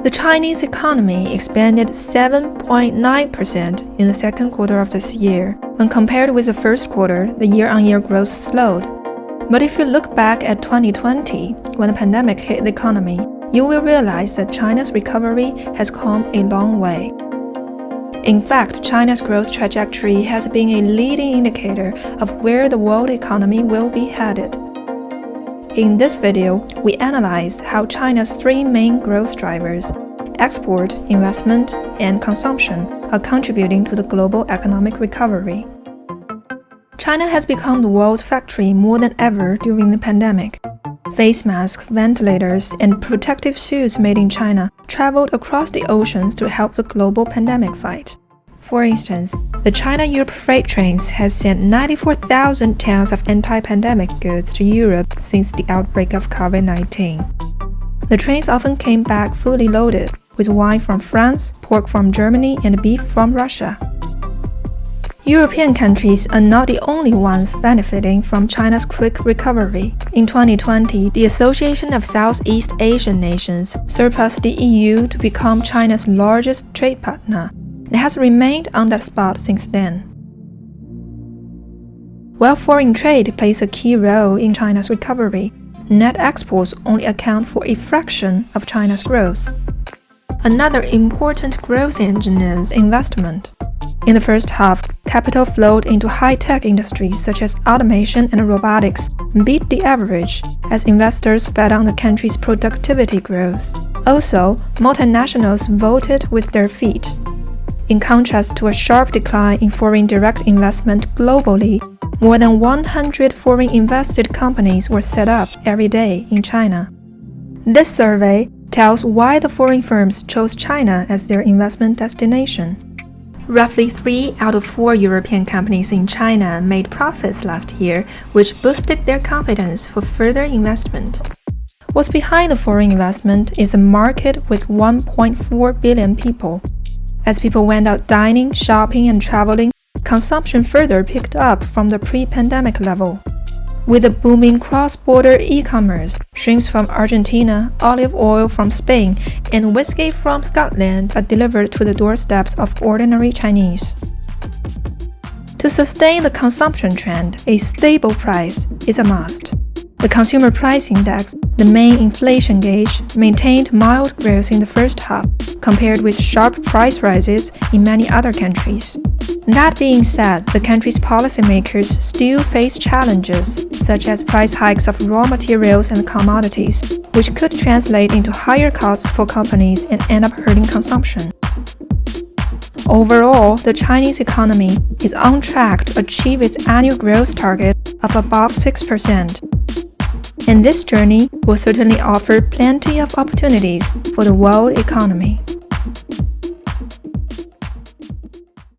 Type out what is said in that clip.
The Chinese economy expanded 7.9% in the second quarter of this year. When compared with the first quarter, the year-on-year growth slowed. But if you look back at 2020, when the pandemic hit the economy, you will realize that China's recovery has come a long way. In fact, China's growth trajectory has been a leading indicator of where the world economy will be headed. In this video, we analyze how China's three main growth drivers, export, investment, and consumption, are contributing to the global economic recovery. China has become the world's factory more than ever during the pandemic. Face masks, ventilators, and protective suits made in China traveled across the oceans to help the global pandemic fight. For instance, the China-Europe freight trains has sent 94,000 tons of anti-pandemic goods to Europe since the outbreak of COVID-19. The trains often came back fully loaded, with wine from France, pork from Germany, and beef from Russia. European countries are not the only ones benefiting from China's quick recovery. In 2020, the Association of Southeast Asian Nations surpassed the EU to become China's largest trade partner. It has remained on that spot since then. While foreign trade plays a key role in China's recovery, net exports only account for a fraction of China's growth. Another important growth engine is investment. In the first half, capital flowed into high-tech industries such as automation and robotics beat the average as investors bet on the country's productivity growth. Also, multinationals voted with their feet. In contrast to a sharp decline in foreign direct investment globally, more than 100 foreign invested companies were set up every day in China. This survey tells why the foreign firms chose China as their investment destination. Roughly 3 out of 4 European companies in China made profits last year, which boosted their confidence for further investment. What's behind the foreign investment is a market with 1.4 billion people. As people went out dining, shopping, and traveling, consumption further picked up from the pre-pandemic level. With a booming cross-border e-commerce, shrimps from Argentina, olive oil from Spain, and whiskey from Scotland are delivered to the doorsteps of ordinary Chinese. To sustain the consumption trend, a stable price is a must. The Consumer Price Index, the main inflation gauge, maintained mild growth in the first half, compared with sharp price rises in many other countries. That being said, the country's policymakers still face challenges, such as price hikes of raw materials and commodities, which could translate into higher costs for companies and end up hurting consumption. Overall, the Chinese economy is on track to achieve its annual growth target of above 6%. And this journey will certainly offer plenty of opportunities for the world economy.